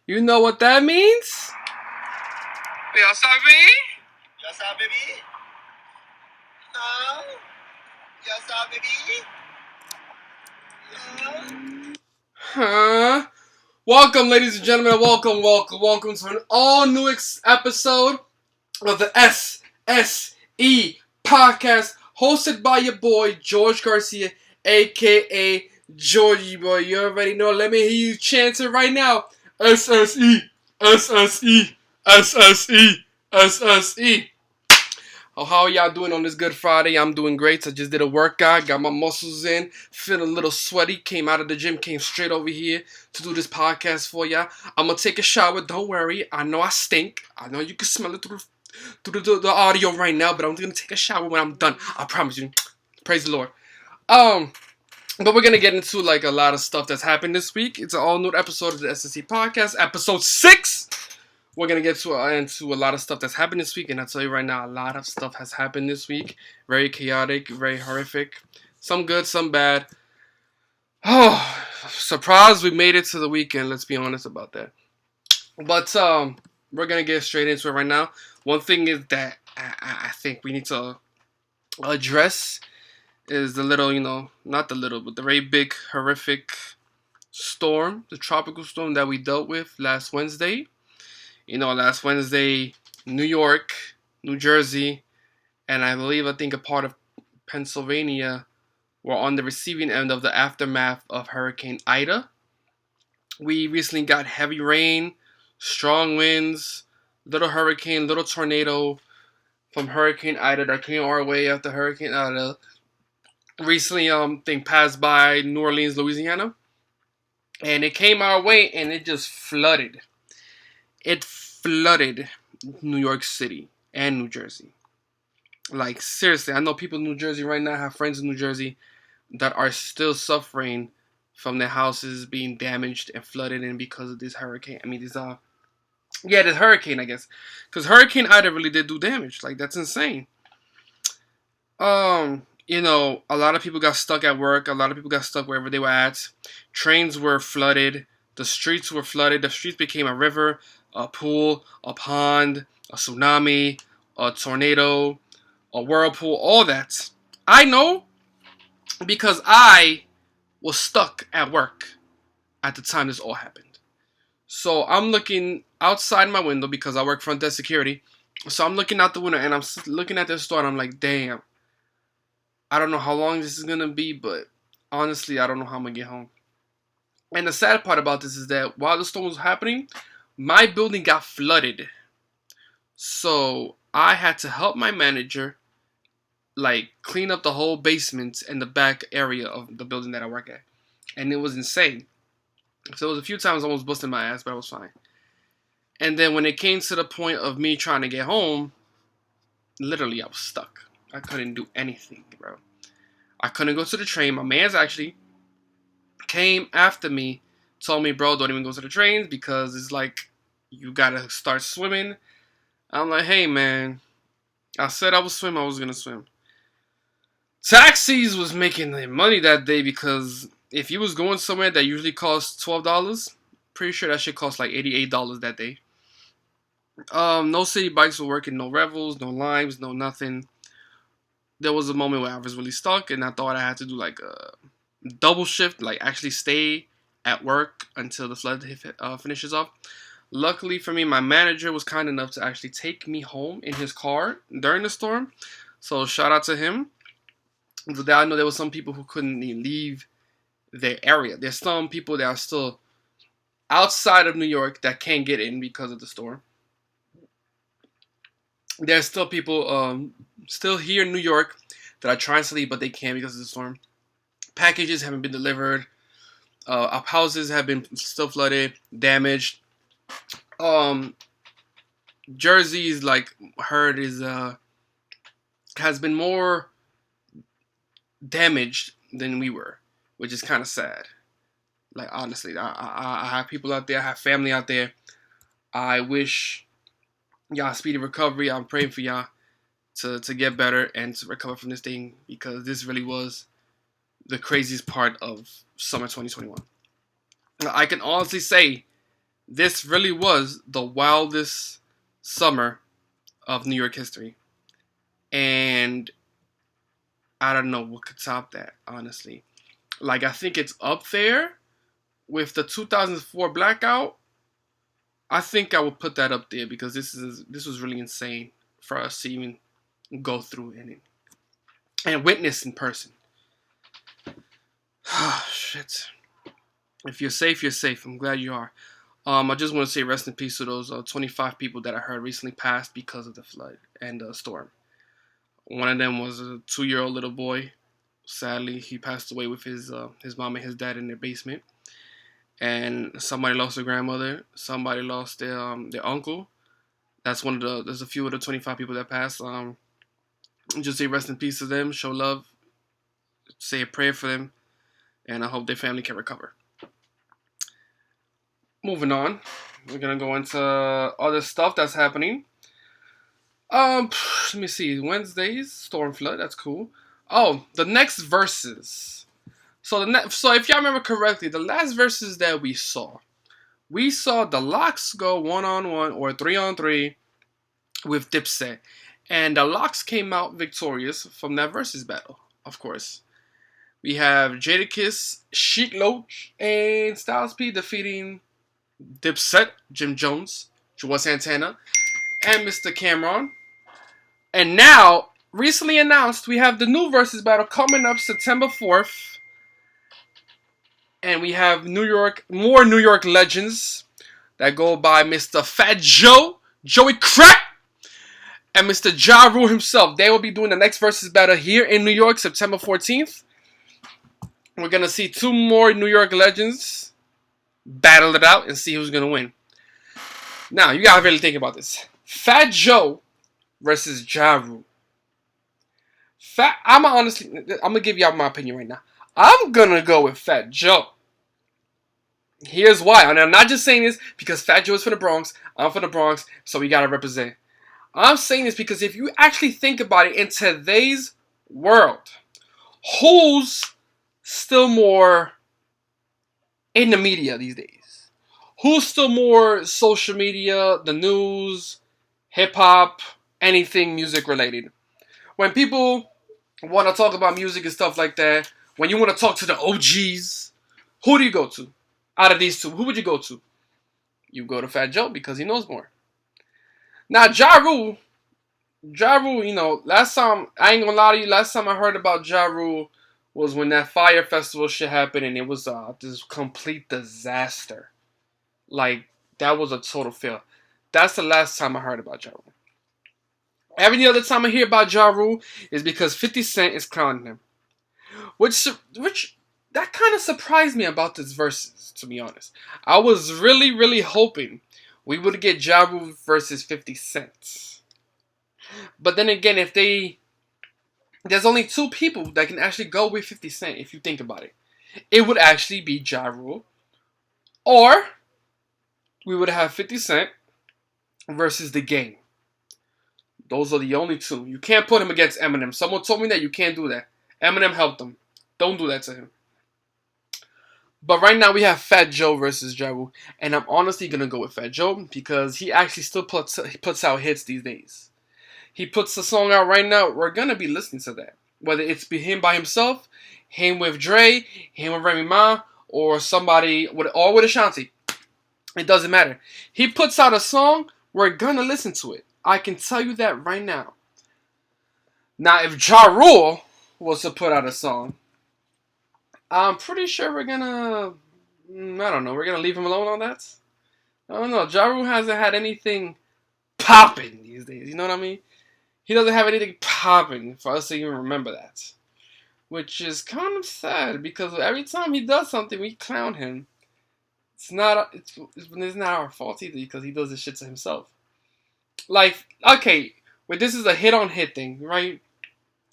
You know what that means? Ya sabe? Ya sabe, baby? Huh? Ya sabe, baby? Huh? Welcome, ladies and gentlemen. Welcome to an all-new episode of the SSE Podcast, hosted by your boy, George Garcia, a.k.a. Georgie Boy. You already know. Let me hear you chant it right now. SSE, SSE, SSE, SSE. Oh, how are y'all doing on this Good Friday? I'm doing great. I just did a workout, got my muscles in, feeling a little sweaty, came out of the gym, came straight over here to do this podcast for y'all. I'm going to take a shower. Don't worry. I know I stink. I know you can smell it through the audio right now, but I'm going to take a shower when I'm done. I promise you. Praise the Lord. But we're going to get into like a lot of stuff that's happened this week. It's an all-new episode of the SSE Podcast, episode 6. We're going to get into a lot of stuff that's happened this week, and I'll tell you right now, a lot of stuff has happened this week. Very chaotic, very horrific. Some good, some bad. Oh, surprised we made it to the weekend, let's be honest about that. But we're going to get straight into it right now. One thing is that I think we need to address is the little, not the little, but the very big, horrific storm, the tropical storm that we dealt with last Wednesday. Last Wednesday, New York, New Jersey, and I think a part of Pennsylvania were on the receiving end of the aftermath of Hurricane Ida. We recently got heavy rain, strong winds, little hurricane, little tornado from Hurricane Ida that came our way after Hurricane Ida. Recently, passed by New Orleans, Louisiana, and it came our way and it just flooded. It flooded New York City and New Jersey. Like, seriously, I know people in New Jersey right now, have friends in New Jersey that are still suffering from their houses being damaged and flooded in because of this hurricane. This hurricane, I guess. Because Hurricane Ida really did do damage. Like, that's insane. A lot of people got stuck at work. A lot of people got stuck wherever they were at. Trains were flooded. The streets were flooded. The streets became a river, a pool, a pond, a tsunami, a tornado, a whirlpool, all that. I know because I was stuck at work at the time this all happened. So I'm looking outside my window because I work front desk security. So I'm looking out the window and I'm looking at this store and I'm like, damn. I don't know how long this is going to be, but honestly, I don't know how I'm going to get home. And the sad part about this is that while the storm was happening, my building got flooded. So I had to help my manager, clean up the whole basement and the back area of the building that I work at. And it was insane. So it was a few times I almost busted my ass, but I was fine. And then when it came to the point of me trying to get home, literally I was stuck. I couldn't do anything, bro. I couldn't go to the train. My man's actually came after me, told me, bro, don't even go to the trains because it's like you gotta start swimming. I'm like, hey, man, I said I was swim. I was gonna swim. Taxis was making their money that day because if you was going somewhere that usually costs $12, pretty sure that shit cost like $88 that day. No city bikes were working, no Revels, no Limes, no nothing. There was a moment where I was really stuck and I thought I had to do like a double shift, like actually stay at work until the flood finishes off. Luckily for me, my manager was kind enough to actually take me home in his car during the storm. So shout out to him. But I know there were some people who couldn't even leave their area. There's some people that are still outside of New York that can't get in because of the storm. There's still people still here in New York that are trying to leave, but they can't because of the storm. Packages haven't been delivered. Our houses have been still flooded, damaged. Jersey's has been more damaged than we were, which is kind of sad. Like, honestly, I have people out there, I have family out there. I wish y'all speedy recovery. I'm praying for y'all to get better and to recover from this thing because this really was the craziest part of summer 2021. I can honestly say this really was the wildest summer of New York history. And I don't know what could top that, honestly. Like, I think it's up there with the 2004 blackout. I think I would put that up there because this was really insane for us to even go through and witness in person. Shit. If you're safe, you're safe. I'm glad you are. I just want to say rest in peace to those 25 people that I heard recently passed because of the flood and the storm. One of them was a 2-year-old little boy. Sadly, he passed away with his mom and his dad in their basement. And somebody lost their grandmother. Somebody lost their uncle. There's a few of the 25 people that passed. Just say rest in peace to them. Show love. Say a prayer for them. And I hope their family can recover. Moving on. We're going to go into other stuff that's happening. Let me see. Wednesdays, storm flood. That's cool. Oh, the next verses. So if y'all remember correctly, the last verses that we saw the Locks go 1-on-1 or 3-on-3 with Dipset, and the Locks came out victorious from that versus battle. Of course, we have Jadakiss, Sheek Loach, and Styles P defeating Dipset, Jim Jones, Joel Santana, and Mr. Cameron. And now, recently announced, we have the new versus battle coming up September 4th. And we have more New York legends that go by Mr. Fat Joe, Joey Crack, and Mr. Ja Rule himself. They will be doing the next versus battle here in New York, September 14th. We're going to see 2 more New York legends battle it out and see who's going to win. Now, you got to really think about this. Fat Joe versus Ja Rule. I'm going to give y'all my opinion right now. I'm going to go with Fat Joe. Here's why. And I'm not just saying this because Fat Joe is from the Bronx. I'm from the Bronx, so we got to represent. I'm saying this because if you actually think about it, in today's world, who's still more in the media these days? Who's still more social media, the news, hip-hop, anything music related? When people want to talk about music and stuff like that, when you want to talk to the OGs, who do you go to? Out of these two, who would you go to? You go to Fat Joe because he knows more. Now, Ja Rule, last time, I ain't gonna lie to you, last time I heard about Ja Rule was when that Fire Festival shit happened and it was this complete disaster. Like, that was a total fail. That's the last time I heard about Ja Rule. Every other time I hear about Ja Rule is because 50 Cent is clowning him. Which that kind of surprised me about this versus, to be honest. I was really, really hoping we would get Ja Rule versus 50 Cent. But then again, there's only 2 people that can actually go with 50 Cent, if you think about it. It would actually be Ja Rule, or we would have 50 Cent versus The Game. Those are the only 2. You can't put him against Eminem. Someone told me that you can't do that. Eminem helped him. Don't do that to him. But right now we have Fat Joe versus Ja Rule, and I'm honestly gonna go with Fat Joe because he actually still puts out hits these days. He puts a song out right now. We're gonna be listening to that, whether it's him by himself, him with Dre, him with Remy Ma, or somebody with Ashanti. It doesn't matter. He puts out a song. We're gonna listen to it. I can tell you that right now. Now, if Ja Rule was to put out a song, I'm pretty sure we're gonna, I don't know, we're gonna leave him alone on that. I don't know. Ja Rule hasn't had anything popping these days. You know what I mean? He doesn't have anything popping for us to even remember that. Which is kind of sad because every time he does something, we clown him. It's not our fault either because he does this shit to himself. Like, okay, but this is a hit-on-hit thing, right?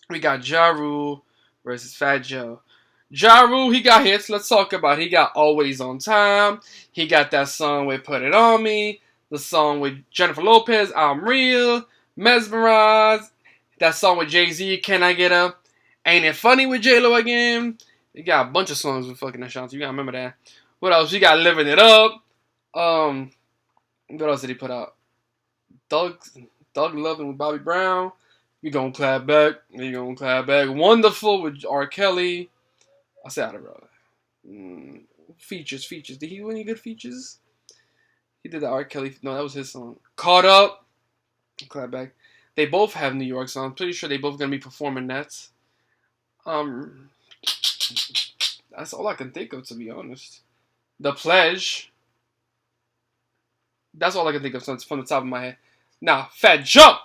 We got Ja Rule versus Fat Joe. Ja Rule, he got hits. Let's talk about it. He got Always on Time. He got that song with Put It On Me. The song with Jennifer Lopez, I'm Real. Mesmerized. That song with Jay-Z, Can I Get Up? Ain't It Funny with J-Lo again? He got a bunch of songs with fucking Ashanti. You gotta remember that. What else? You got Living It Up. What else did he put out? Doug Lovin' with Bobby Brown. You gonna clap back. You gonna clap back. Wonderful with R. Kelly. I said out of bro. Features. Did he do any good features? He did the R. Kelly. No, that was his song. Caught Up. Clap back. They both have New York songs. I'm pretty sure they both gonna be performing that. That's all I can think of, to be honest. The Pledge. That's all I can think of from the top of my head. Now, Fat Joe.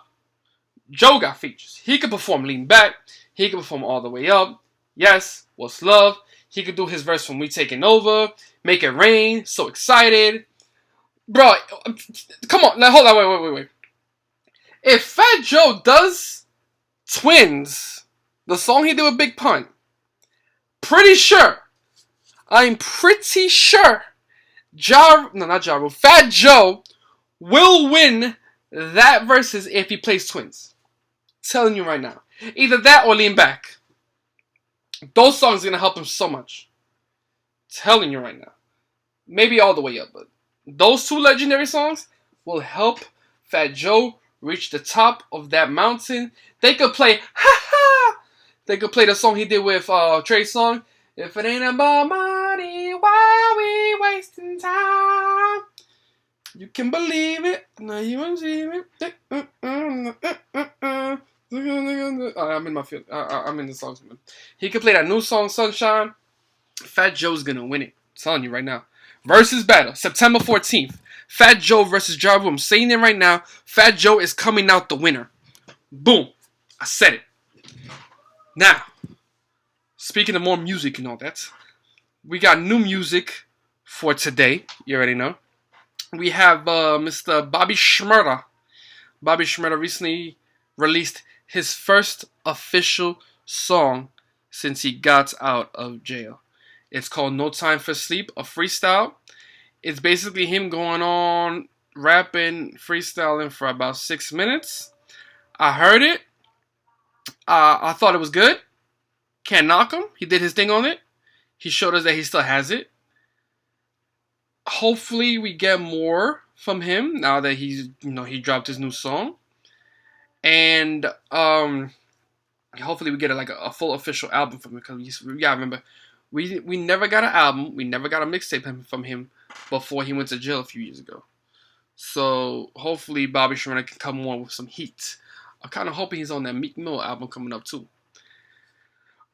Joe got features. He could perform Lean Back. He could perform All the Way Up. Yes, What's Love. He could do his verse from We Taking Over. Make It Rain. So Excited. Bro, come on. Now, hold on. Wait. If Fat Joe does Twins, the song he did with Big Pun, I'm pretty sure Fat Joe will win that versus if he plays Twins. Telling you right now. Either that or Lean Back. Those songs are going to help him so much. Telling you right now. Maybe All the Way Up, but those two legendary songs will help Fat Joe reach the top of that mountain. They could play They could play the song he did with Trey Songz. If it ain't about money, why we wasting time? You can believe it. Now you achieve it. I'm in my field. I'm in the songs, man. He could play that new song, Sunshine. Fat Joe's gonna win it. I'm telling you right now. Versus battle, September 14th. Fat Joe versus Ja Rule. I'm saying it right now. Fat Joe is coming out the winner. Boom. I said it. Now, speaking of more music and all that, we got new music for today. You already know. We have Mr. Bobby Shmurda. Bobby Shmurda recently released his first official song since he got out of jail. It's called No Time for Sleep, a freestyle. It's basically him going on, rapping, freestyling for about 6 minutes. I heard it. I thought it was good. Can't knock him. He did his thing on it. He showed us that he still has it. Hopefully we get more from him now that he dropped his new song. And hopefully we get a full official album from him, because we gotta remember, we never got an album, we never got a mixtape from him before he went to jail a few years ago. So hopefully Bobby Shmurda can come on with some heat. I'm kind of hoping he's on that Meek Mill album coming up too.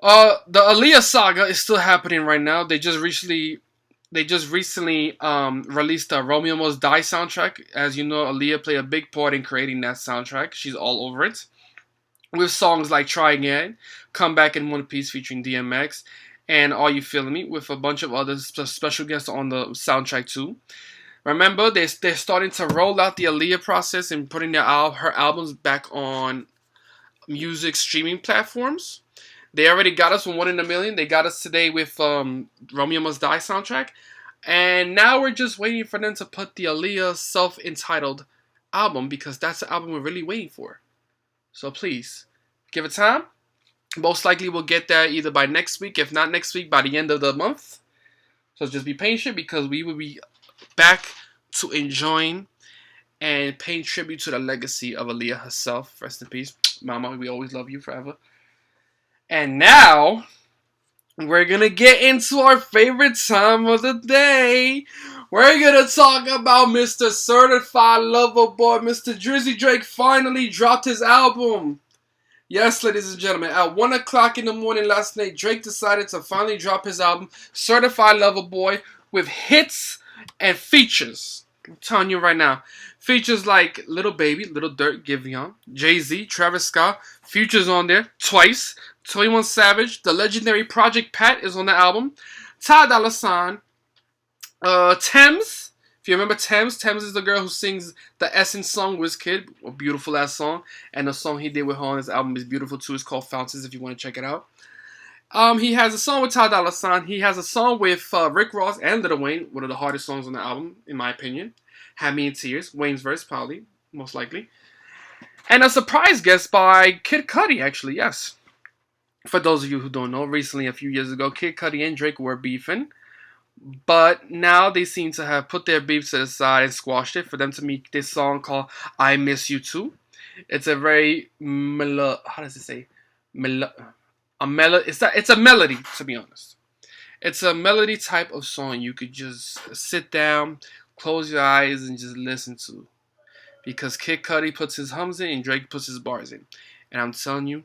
The Aaliyah saga is still happening right now. They just recently released the Romeo Must Die soundtrack. As you know, Aaliyah played a big part in creating that soundtrack. She's all over it. With songs like Try Again, Come Back in One Piece featuring DMX, and Are You Feeling Me, with a bunch of other special guests on the soundtrack too. Remember, they're starting to roll out the Aaliyah process and putting her albums back on music streaming platforms. They already got us from 1 in a Million. They got us today with Romeo Must Die soundtrack. And now we're just waiting for them to put the Aaliyah self-entitled album, because that's the album we're really waiting for. So please, give it time. Most likely we'll get that either by next week. If not next week, by the end of the month. So just be patient, because we will be back to enjoying and paying tribute to the legacy of Aaliyah herself. Rest in peace. Mama, we always love you forever. And now, we're going to get into our favorite time of the day. We're going to talk about Mr. Certified Lover Boy. Mr. Drizzy Drake finally dropped his album. Yes, ladies and gentlemen, at 1 o'clock in the morning last night, Drake decided to finally drop his album, Certified Lover Boy, with hits and features. I'm telling you right now. Features like Lil Baby, Lil Durk, Giveon, Jay-Z, Travis Scott. Features on there twice. 21 Savage, the legendary Project Pat is on the album. Ty Dolla $ign, Thames. If you remember Thames is the girl who sings the Essence song, Wizkid, a beautiful ass song. And the song he did with her on his album is beautiful too. It's called Fountains, if you want to check it out. He has a song with Ty Dolla $ign. He has a song with Rick Ross and Lil Wayne, one of the hardest songs on the album, in my opinion. Had Me in Tears, Wayne's verse, probably, most likely. And a surprise guest by Kid Cudi, actually, yes. For those of you who don't know, recently, a few years ago, Kid Cudi and Drake were beefing. But now they seem to have put their beef to the side and squashed it for them to make this song called "I Miss You Too." It's a very how does it say? It's a melody, to be honest. It's a melody type of song you could just sit down, close your eyes, and just listen to. Because Kid Cudi puts his hums in and Drake puts his bars in. And I'm telling you,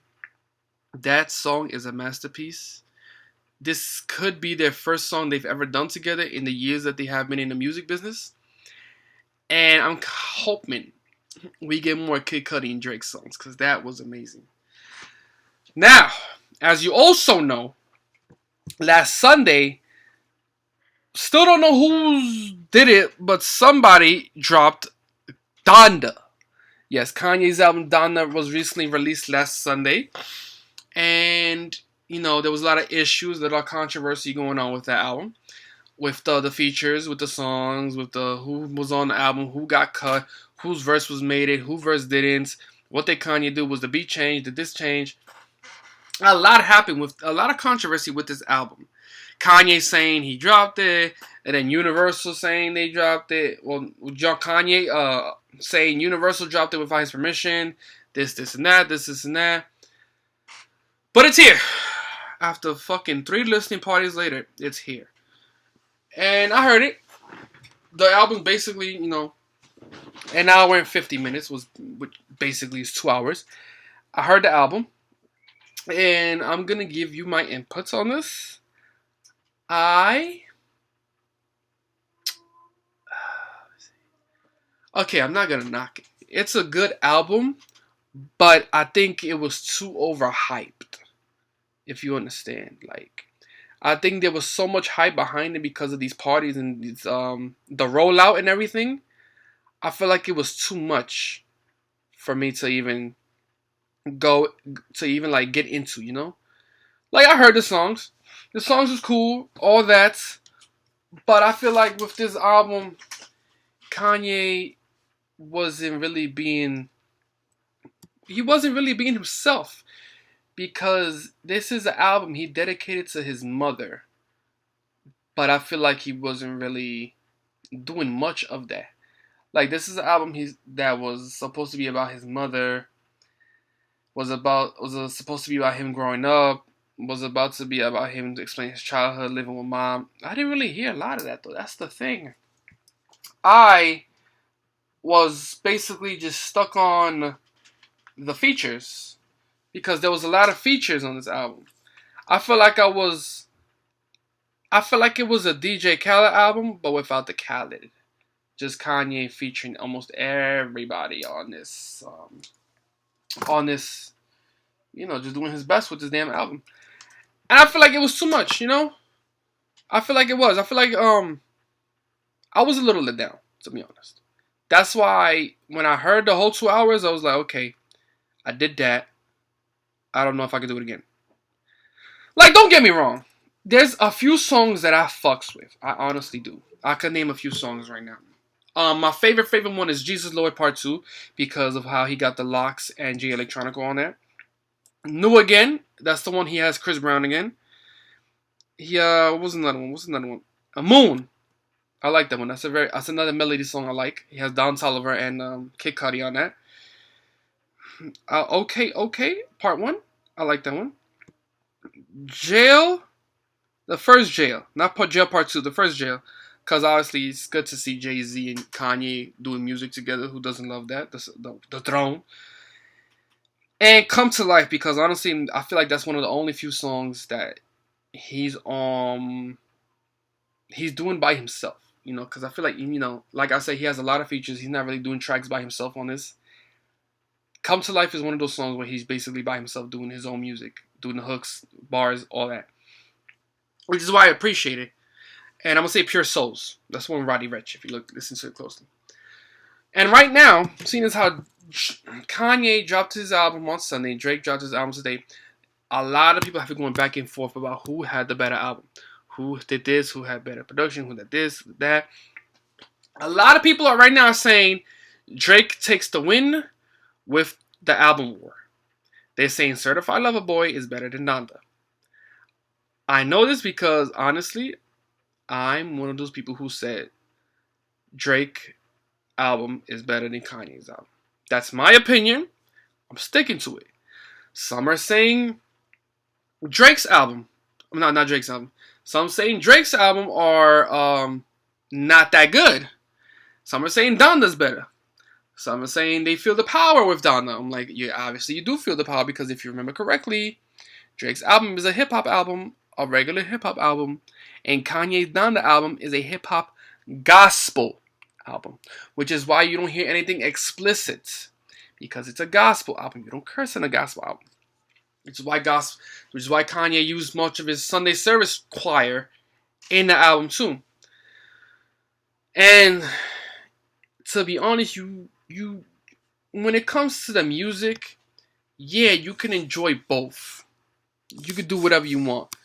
that song is a masterpiece. This could be their first song they've ever done together in the years that they have been in the music business. And I'm hoping we get more Kid Cudi and Drake songs because that was amazing. Now, as you also know, last Sunday, still don't know who did it, but somebody dropped Donda. Yes, Kanye's album Donda was recently released last Sunday. And, there was a lot of issues, a lot of controversy going on with that album. With the features, with the songs, with the who was on the album, who got cut, whose verse was made it, whose verse didn't. What did Kanye do? Was the beat change? Did this change? A lot happened with a lot of controversy with this album. Kanye saying he dropped it, and then Universal saying they dropped it. Well, Kanye saying Universal dropped it without his permission. This, and that, this, and that. But it's here. After fucking 3 listening parties later, it's here. And I heard it. The album basically, an hour and 50 minutes, which basically is 2 hours. I heard the album. And I'm going to give you my inputs on this. Okay, I'm not going to knock it. It's a good album, but I think it was too overhyped, if you understand. I think there was so much hype behind it because of these parties and these, the rollout and everything. I feel like it was too much for me to even get into, I heard the songs. The songs was cool, all that. But I feel like with this album, Kanye wasn't really being himself. Because this is an album he dedicated to his mother. But I feel like he wasn't really doing much of that. This is an album that was supposed to be about his mother. Was supposed to be about him growing up. Was about to be about him to explain his childhood living with mom. I didn't really hear a lot of that though. That's the thing. I was basically just stuck on the features. Because there was a lot of features on this album. I feel like it was a DJ Khaled album, but without the Khaled. Just Kanye featuring almost everybody on this. Just doing his best with this damn album. And I feel like it was too much, I feel like it was. I feel like I was a little let down, to be honest. That's why when I heard the whole 2 hours, I was like, okay, I did that. I don't know if I could do it again. Don't get me wrong. There's a few songs that I fucks with. I honestly do. I could name a few songs right now. My favorite one is Jesus Lord Part 2 because of how he got the Locks and Jay Electronica on there. New Again, that's the one he has Chris Brown again. What was another one? A Moon. I like that one. That's another melody song I like. He has Don Toliver and Kid Cudi on that. Okay, Part 1. I like that one. Jail. The first Jail. Not Jail Part 2. The first Jail. Because obviously it's good to see Jay-Z and Kanye doing music together. Who doesn't love that? The Throne. And Come to Life. Because honestly, I feel like that's one of the only few songs that he's doing by himself. Because I feel like, like I said, he has a lot of features. He's not really doing tracks by himself on this. Come to Life is one of those songs where he's basically by himself doing his own music, doing the hooks, bars, all that. Which is why I appreciate it. And I'm going to say Pure Souls. That's one Roddy Ricch, if you listen to it closely. And right now, seeing as how Kanye dropped his album on Sunday, Drake dropped his album today, a lot of people have been going back and forth about who had the better album. Who did this, who had better production, who did this, who did that. A lot of people are right now saying Drake takes the win with the album war. They're saying Certified Lover Boy is better than Donda. I know this because, honestly, I'm one of those people who said Drake album is better than Kanye's album. That's my opinion. I'm sticking to it. Some are saying Drake's album. Not Drake's album. Some saying Drake's album are not that good. Some are saying Donda's better. Some are saying they feel the power with Donda. I'm like, yeah, obviously you do feel the power because if you remember correctly, Drake's album is a hip-hop album, a regular hip-hop album, and Kanye's Donda album is a hip-hop gospel album, which is why you don't hear anything explicit because it's a gospel album. You don't curse in a gospel album. Which is why Kanye used much of his Sunday service choir in the album too. And to be honest, you when it comes to the music, yeah, you can enjoy both. You can do whatever you want.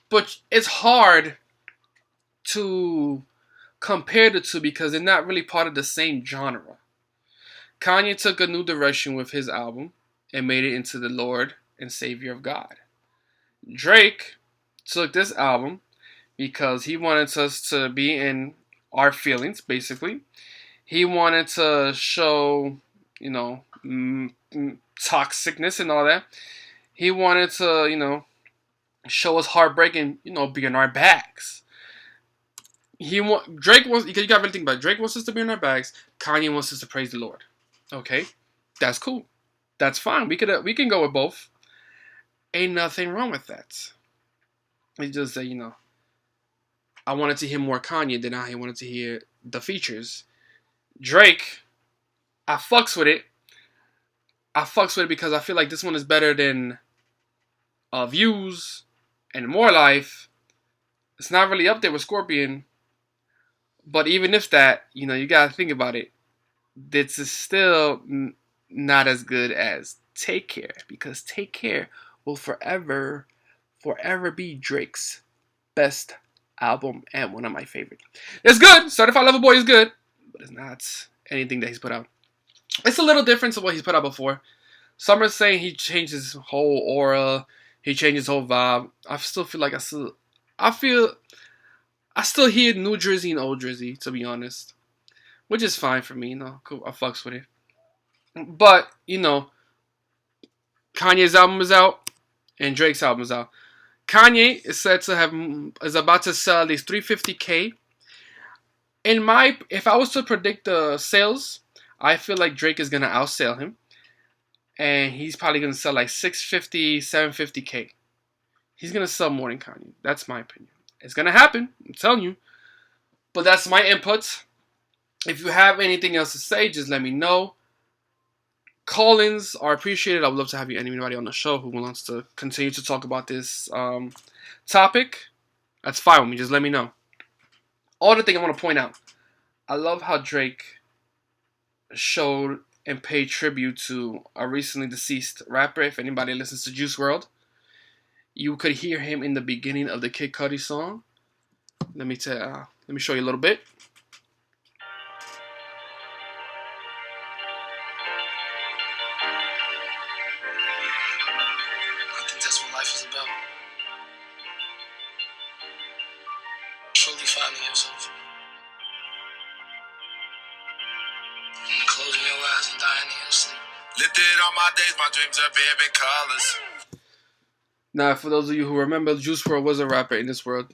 But it's hard to compare the two because they're not really part of the same genre. Kanye took a new direction with his album and made it into the Lord and Savior of God. Drake took this album because he wanted us to be in our feelings, basically. He wanted to show, toxicness and all that. He wanted to, show us heartbreak and, be in our bags. Drake wants, because you got to think about it. Drake wants us to be in our bags. Kanye wants us to praise the Lord. Okay, that's cool. That's fine. We can go with both. Ain't nothing wrong with that. It's just that, I wanted to hear more Kanye than I wanted to hear the features. Drake, I fucks with it. I fucks with it because I feel like this one is better than Views and More Life. It's not really up there with Scorpion. But even if that, you gotta think about it. This is still not as good as Take Care. Because Take Care will forever be Drake's best album and one of my favorites. It's good. Certified Lover Boy is good. But it's not anything that he's put out. It's a little different to what he's put out before. Some are saying he changed his whole aura. He changed his whole vibe. I still feel like I still hear New Jersey and Old Jersey, to be honest. Which is fine for me, Cool, I fucks with it. But, Kanye's album is out and Drake's album is out. Kanye is said to is about to sell at least 350K. If I was to predict the sales, I feel like Drake is gonna outsell him. And he's probably gonna sell like 650, 750K. He's gonna sell more than Kanye. That's my opinion. It's gonna happen, I'm telling you. But that's my input. If you have anything else to say, just let me know. Call-ins are appreciated. I would love to have anybody on the show who wants to continue to talk about this topic. That's fine with me. Just let me know. Other thing I want to point out. I love how Drake showed and paid tribute to a recently deceased rapper. If anybody listens to Juice WRLD, you could hear him in the beginning of the Kid Cudi song. Let me show you a little bit. My dreams are vivid colors. Now, for those of you who remember, Juice WRLD was a rapper in this world.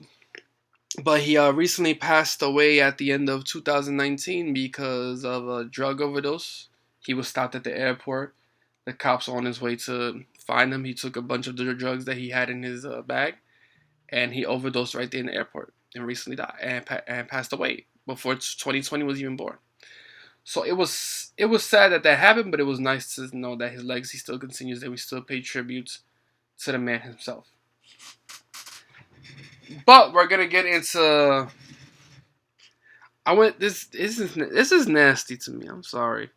But he recently passed away at the end of 2019 because of a drug overdose. He was stopped at the airport. The cops were on his way to find him. He took a bunch of the drugs that he had in his bag. And he overdosed right there in the airport. And recently died and passed away before 2020 was even born. So it was sad that happened, but it was nice to know that his legacy still continues, that we still pay tribute to the man himself. But we're gonna get into. This is nasty to me. I'm sorry.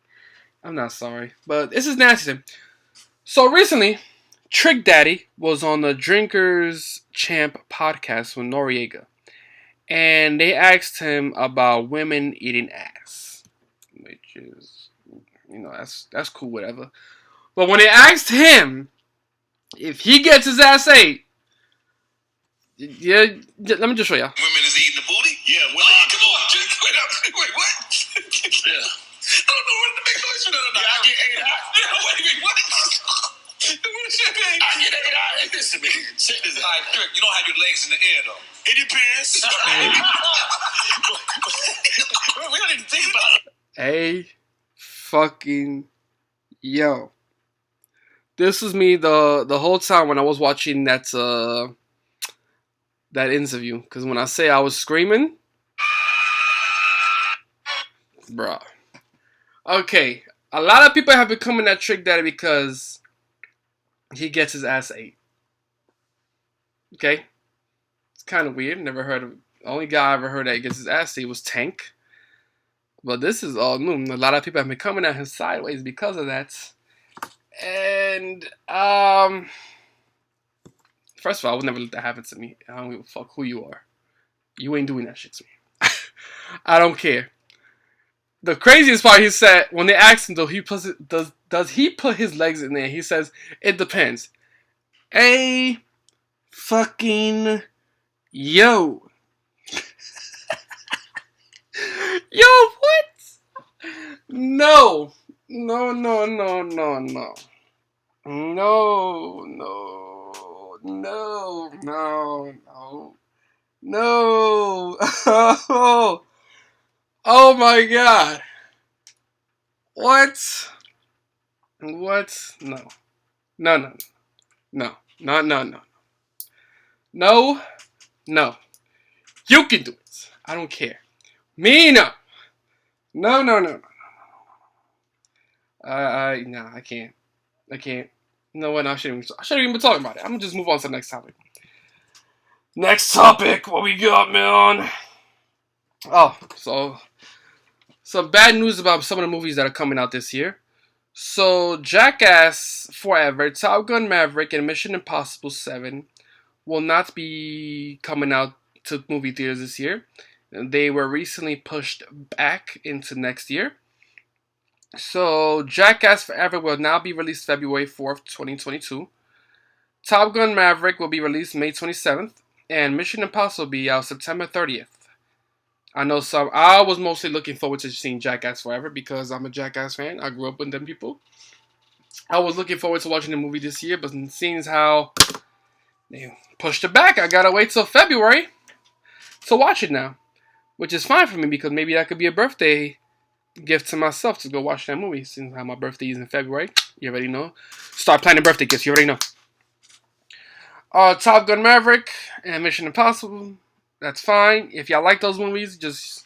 I'm not sorry, but this is nasty to me. So recently, Trick Daddy was on the Drinkers Champ podcast with Noriega, and they asked him about women eating ass. Which is, that's cool, whatever. But when they asked him if he gets his ass ate, yeah, let me just show you. Women is eating the wait a minute, what? What shit mean? Listen, man. Check this out. All right, Trick, you don't have your legs in the air, though. It depends. We don't even think about it. Hey, fucking yo. This was me the whole time when I was watching that interview. Because when I say I was screaming, bruh. Okay, a lot of people have been coming at Trick Daddy because he gets his ass ate. Okay? It's kind of weird. Never heard of. The only guy I ever heard that gets his ass ate was Tank. But this is all new. A lot of people have been coming at him sideways because of that. And, first of all, I would never let that happen to me. I don't give a fuck who you are. You ain't doing that shit to me. I don't care. The craziest part, he said, when they asked him, does he put his legs in there? He says, it depends. Hey, fucking, yo. Yo, what? No. No. Oh my god. What? No. No. You can do it. I don't care. Me, no. No. Nah, I can't. No, what? I shouldn't even be talking about it. I'm gonna just move on to the next topic. Next topic. What we got, man? Oh, so some bad news about some of the movies that are coming out this year. So, Jackass Forever, Top Gun Maverick, and Mission Impossible 7 will not be coming out to movie theaters this year. They were recently pushed back into next year. So, Jackass Forever will now be released February 4th, 2022. Top Gun Maverick will be released May 27th. And Mission Impossible will be out September 30th. I was mostly looking forward to seeing Jackass Forever because I'm a Jackass fan. I grew up with them people. I was looking forward to watching the movie this year, but seeing how they pushed it back, I gotta wait till February to watch it now. Which is fine for me because maybe that could be a birthday gift to myself to go watch that movie. Since how my birthday is in February, you already know. Start planning birthday gifts, you already know. Top Gun Maverick and Mission Impossible. That's fine. If y'all like those movies, just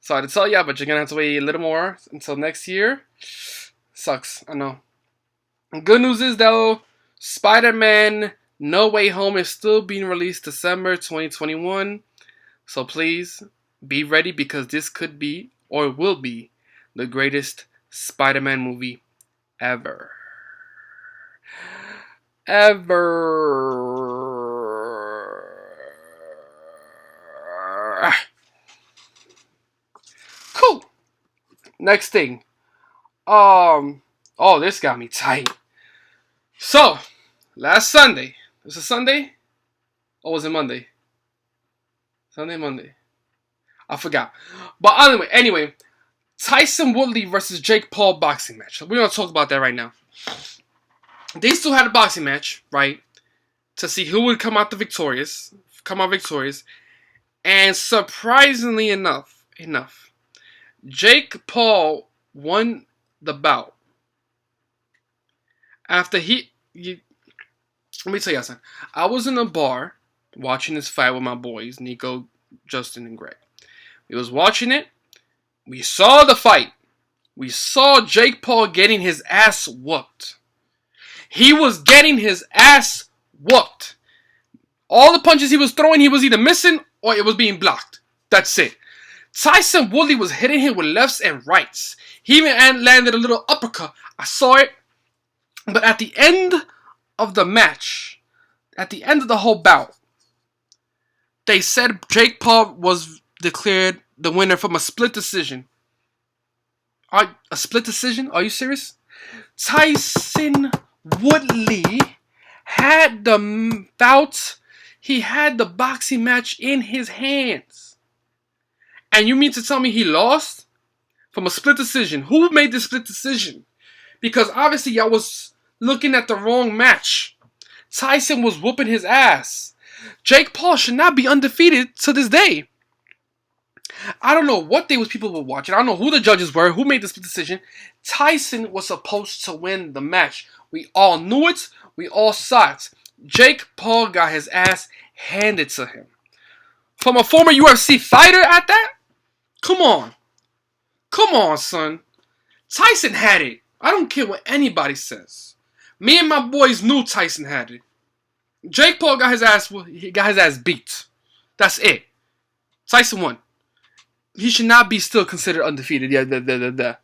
sorry to tell y'all, but you're gonna have to wait a little more until next year. Sucks, I know. Good news is though, Spider-Man No Way Home is still being released December 2021. So please be ready because this could be or will be the greatest Spider-Man movie ever. Cool. Next thing. This got me tight. So, last Sunday. Was it Sunday? Or was it Monday? Monday. I forgot. But anyway, Tyson Woodley versus Jake Paul boxing match. We're going to talk about that right now. These two had a boxing match, right? To see who would come out victorious. And surprisingly enough, Jake Paul won the bout. After let me tell you something. I was in a bar watching this fight with my boys, Nico, Justin, and Greg. We was watching it. We saw the fight. We saw Jake Paul getting his ass whooped. He was getting his ass whooped. All the punches he was throwing, he was either missing or it was being blocked. That's it. Tyson Woodley was hitting him with lefts and rights. He even landed a little uppercut. I saw it. But at the end of the match, at the end of the whole bout, they said Jake Paul was declared the winner from a split decision. A split decision? Are you serious? Tyson Woodley had the bout. He had the boxing match in his hands. And you mean to tell me he lost from a split decision? Who made the split decision? Because obviously y'all was looking at the wrong match. Tyson was whooping his ass. Jake Paul should not be undefeated to this day. I don't know what people were watching. I don't know who the judges were, who made this decision. Tyson was supposed to win the match. We all knew it. We all saw it. Jake Paul got his ass handed to him. From a former UFC fighter at that? Come on. Come on, son. Tyson had it. I don't care what anybody says. Me and my boys knew Tyson had it. Jake Paul got his ass beat. That's it. Tyson won. He should not be still considered undefeated. Yeah, bro.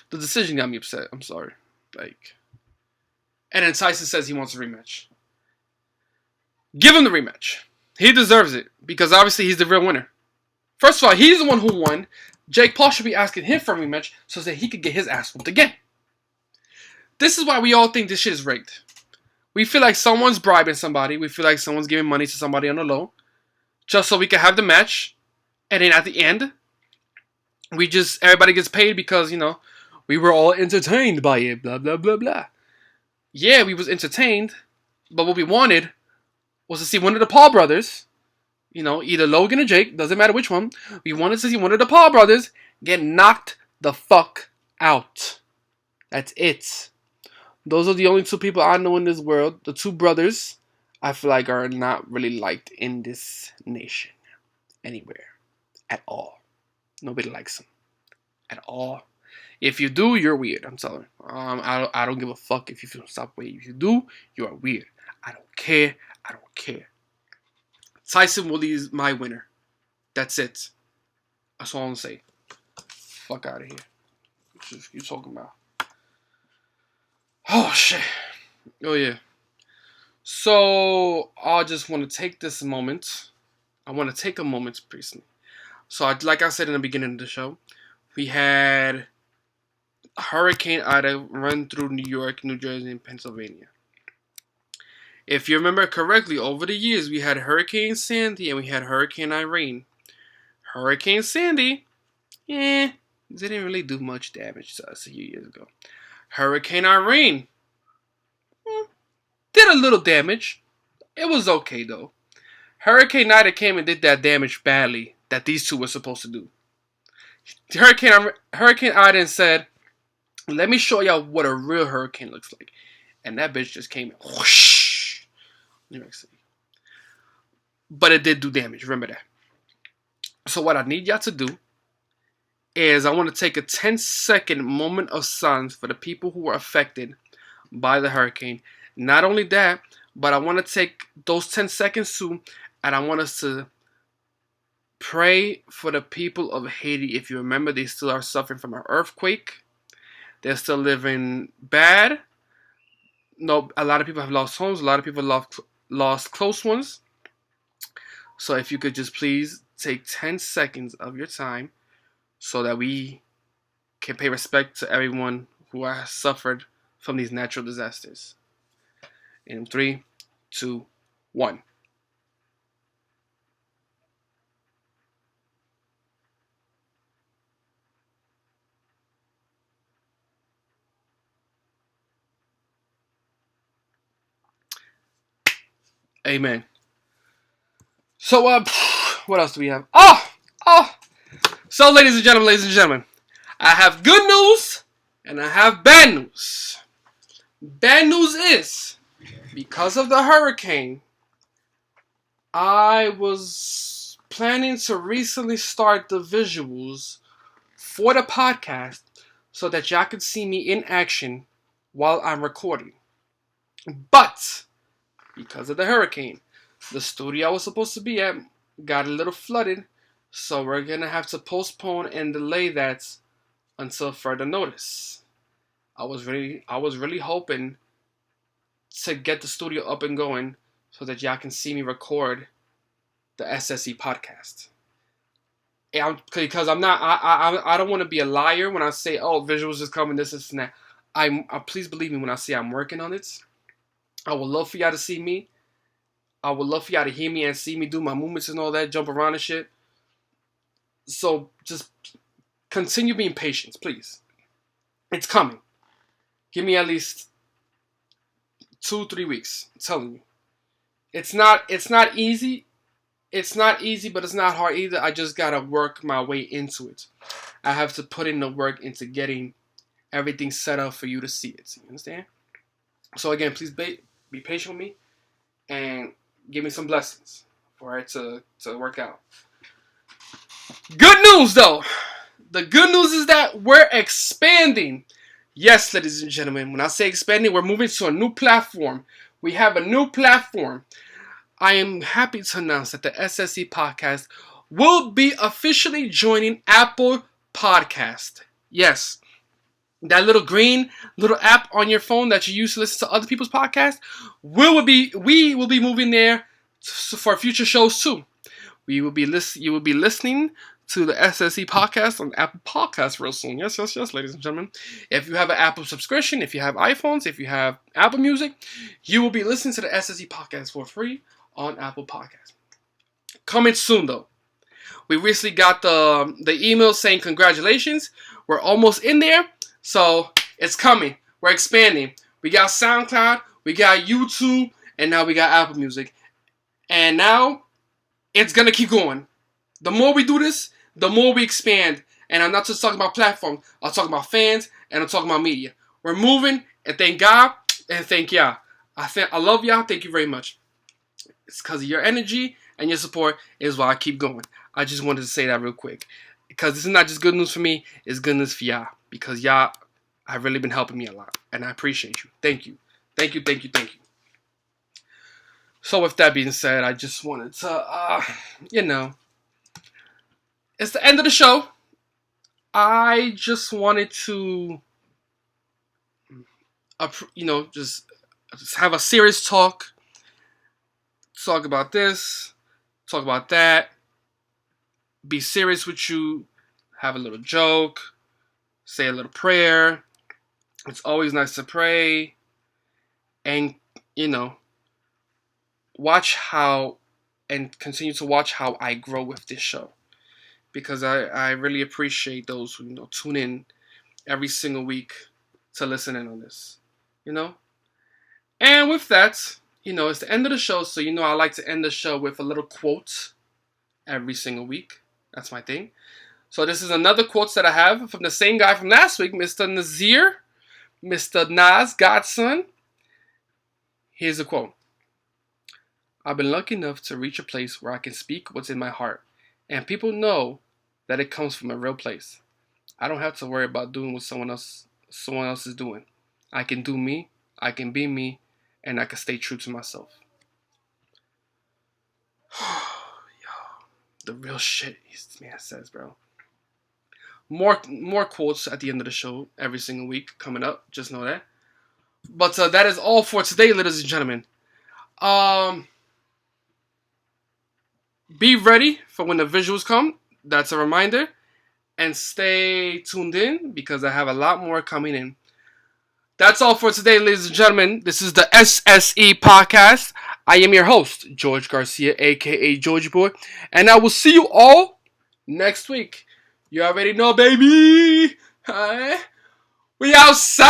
The decision got me upset. I'm sorry. And then Tyson says he wants a rematch. Give him the rematch. He deserves it because obviously he's the real winner. First of all, he's the one who won. Jake Paul should be asking him for a rematch so that he could get his ass whooped again. This is why we all think this shit is rigged. We feel like someone's bribing somebody. We feel like someone's giving money to somebody on the low just so we can have the match. And then at the end, everybody gets paid because, we were all entertained by it. Blah, blah, blah, blah. Yeah, we was entertained. But what we wanted was to see one of the Paul brothers, either Logan or Jake, doesn't matter which one. We wanted to see one of the Paul brothers get knocked the fuck out. That's it. Those are the only two people I know in this world. The two brothers, I feel like, are not really liked in this nation. Anywhere. At all. Nobody likes them. At all. If you do, you're weird. I'm telling you. I don't give a fuck if you feel some way. If you do, you are weird. I don't care. I don't care. Tyson Woodley is my winner. That's it. That's all I'm saying. Fuck out of here. What you talking about? Oh, shit. Oh, yeah. So, I just want to take this moment. I want to take a moment personally. So, like I said in the beginning of the show, we had Hurricane Ida run through New York, New Jersey, and Pennsylvania. If you remember correctly, over the years, we had Hurricane Sandy and we had Hurricane Irene. Hurricane Sandy, didn't really do much damage to us a few years ago. Hurricane Irene did a little damage. It was okay, though. Hurricane Ida came and did that damage badly that these two were supposed to do. Hurricane Ida said, let me show y'all what a real hurricane looks like. And that bitch just came in. Whoosh, New York City. But it did do damage. Remember that. So what I need y'all to do is I want to take a 10-second moment of silence for the people who were affected by the hurricane. Not only that, but I want to take those 10 seconds too, and I want us to pray for the people of Haiti. If you remember, they still are suffering from an earthquake. They're still living bad. No, a lot of people have lost homes. A lot of people lost close ones. So if you could just please take 10 seconds of your time so that we can pay respect to everyone who has suffered from these natural disasters. In 3, 2, 1. Amen. So, what else do we have? So, ladies and gentlemen, I have good news and I have bad news. Bad news is, because of the hurricane, I was planning to recently start the visuals for the podcast so that y'all could see me in action while I'm recording. But because of the hurricane, the studio I was supposed to be at got a little flooded, so we're gonna have to postpone and delay that until further notice. I was really hoping to get the studio up and going so that y'all can see me record the SSE Podcast. Because I don't want to be a liar when I say, visuals is coming, this and that. Please believe me when I say I'm working on it. I would love for y'all to see me. I would love for y'all to hear me and see me do my movements and all that, jump around and shit. So just continue being patient, please. It's coming. Give me at least 2-3 weeks. I'm telling you. It's not easy. It's not easy, but it's not hard either. I just gotta work my way into it. I have to put in the work into getting everything set up for you to see it. You understand? So again, please be patient with me and give me some blessings for it to work out. Good news though. The good news is that we're expanding. Yes, ladies and gentlemen, when I say expanding, we're moving to a new platform. We have a new platform. I am happy to announce that the SSE Podcast will be officially joining Apple Podcast. Yes, that little green little app on your phone that you use to listen to other people's podcasts, we will be moving there for future shows too. You will be listening to the SSE Podcast on Apple Podcasts real soon. Yes, ladies and gentlemen. If you have an Apple subscription, if you have iPhones, if you have Apple Music, you will be listening to the SSE Podcast for free on Apple Podcasts. Coming soon, though. We recently got the email saying congratulations. We're almost in there, so it's coming. We're expanding. We got SoundCloud, we got YouTube, and now we got Apple Music. And now it's gonna keep going. The more we do this, the more we expand. And I'm not just talking about platforms. I'm talking about fans, and I'm talking about media. We're moving, and thank God, and thank y'all. I love y'all. Thank you very much. It's because of your energy and your support is why I keep going. I just wanted to say that real quick. Because this is not just good news for me, it's good news for y'all. Because y'all have really been helping me a lot. And I appreciate you. Thank you. Thank you. So with that being said, I just wanted to, it's the end of the show. I just wanted to, just have a serious talk. Talk about this. Talk about that. Be serious with you. Have a little joke. Say a little prayer. It's always nice to pray. And, watch how and continue to watch how I grow with this show. Because I really appreciate those who, tune in every single week to listen in on this. And with that, it's the end of the show. So, I like to end the show with a little quote every single week. That's my thing. So this is another quote that I have from the same guy from last week, Mr. Nazir, Mr. Nas, Godson. Here's a quote. I've been lucky enough to reach a place where I can speak what's in my heart. And people know that it comes from a real place. I don't have to worry about doing what someone else is doing. I can do me, I can be me, and I can stay true to myself. The real shit this man says, bro. More quotes at the end of the show every single week coming up. Just know that. But that is all for today, ladies and gentlemen. Be ready for when the visuals come. That's a reminder. And stay tuned in because I have a lot more coming in. That's all for today, ladies and gentlemen. This is the SSE Podcast. I am your host, George Garcia, a.k.a. Georgie Boii. And I will see you all next week. You already know, baby. We outside.